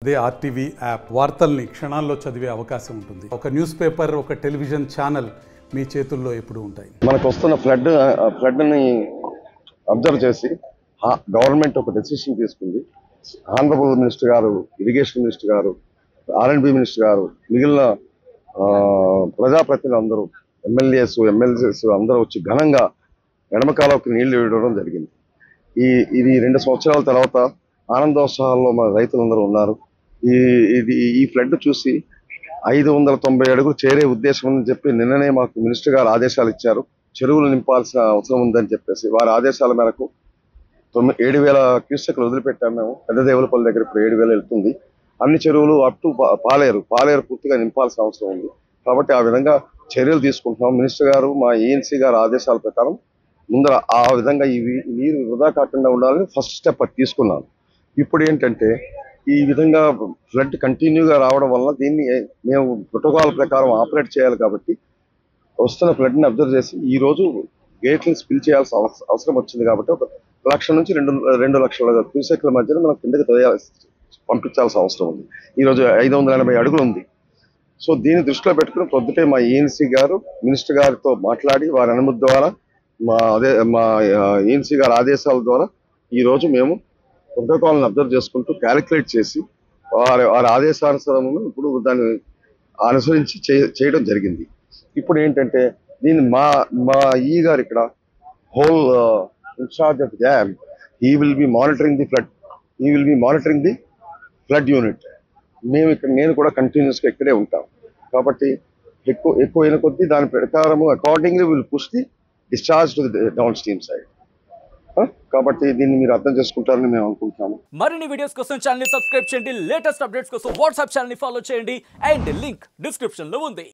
అదే RTV app వార్తల్ని క్షణాల్లో చదివే అవకాశం ఉంటుంది. ఒక న్యూస్ పేపర్, ఒక టెలివిజన్ ఛానల్ మీ చేతుల్లో ఎప్పుడూ ఉంటాయి. మనకు వస్తున్న ఫ్లడ్ని అబ్జర్వ్ చేసి గవర్నమెంట్ ఒక డెసిషన్ తీసుకుంది. ఆనరబుల్ మినిస్టర్ గారు, ఇరిగేషన్ మినిస్టర్ గారు, R&B మినిస్టర్ గారు, మిగిలిన ప్రజాప్రతినిధులు అందరూ, ఎమ్మెల్యేస్ అందరూ వచ్చి ఘనంగా ఎడమకాలకు నీళ్లు ఇవ్వడం జరిగింది. ఇది 2 సంవత్సరాల తర్వాత ఆనందోత్సాహాల్లో మన రైతులందరూ ఉన్నారు. ఈ ఫ్లడ్ చూసి 590 అడుగులు చేరే ఉద్దేశం ఉందని చెప్పి నిన్ననే మాకు మినిస్టర్ గారు ఆదేశాలు ఇచ్చారు. చెరువులు నింపాల్సిన అవసరం ఉందని చెప్పేసి వారి ఆదేశాల మేరకు 7,000 క్యూసెక్లు వదిలిపెట్టాము. మేము పెద్దదేవులపల్లి దగ్గర ఇప్పుడు 7,000 వెళ్తుంది. అన్ని చెరువులు అప్ టు పాలేరు పూర్తిగా నింపాల్సిన అవసరం ఉంది. కాబట్టి ఆ విధంగా చర్యలు తీసుకుంటున్నాం. మినిస్టర్ గారు, మా ENC గారు ఆదేశాల ప్రకారం ముందర ఆ విధంగా నీరు వృధా కాకుండా ఉండాలని ఫస్ట్ స్టెప్ తీసుకున్నాను. ఇప్పుడు ఏంటంటే ఈ విధంగా ఫ్లడ్ కంటిన్యూగా రావడం వల్ల దీన్ని మేము ప్రోటోకాల్ ప్రకారం ఆపరేట్ చేయాలి. కాబట్టి వస్తున్న ఫ్లడ్ని అబ్జర్వ్ చేసి ఈ రోజు గేట్లను స్పిల్ చేయాల్సిన అవసరం వచ్చింది. కాబట్టి 1 లక్ష నుంచి 2 లక్షల క్యూసెక్ల మధ్యన మనం కిందకి పంపించాల్సిన అవసరం ఉంది. ఈరోజు 580 అడుగులు ఉంది. సో దీన్ని దృష్టిలో పెట్టుకుని పొద్దుటే మా ENC గారు మినిస్టర్ గారితో మాట్లాడి వారి అనుమతి ద్వారా మా ENC గారి ఆదేశాల ద్వారా ఈరోజు మేము ప్రోటోకాల్ని అబ్జర్వ్ చేసుకుంటూ క్యాలిక్యులేట్ చేసి వారి ఆదేశానుసారం ఇప్పుడు దాన్ని అనుసరించి చేయడం జరిగింది. ఇప్పుడు ఏంటంటే దీన్ని మా గారు ఇక్కడ whole in charge of dam, he will be monitoring the flood unit. నేను కూడా కంటిన్యూస్గా ఇక్కడే ఉంటాం. కాబట్టి ఎక్కువైన కొద్దీ దాని ప్రకారం accordingly will push the discharge to the down stream side. కాబట్టి దీన్ని మీరు అర్థం చేసుకుంటారని మేము అనుకుంటున్నాము. మరిన్ని వీడియోస్ కోసం ఛానల్ ని సబ్స్క్రైబ్ చేయండి. లేటెస్ట్ అప్డేట్స్ కోసం వాట్సాప్ ఛానల్ ని ఫాలో చేయండి. అండ్ లింక్ డిస్క్రిప్షన్ లో ఉంది.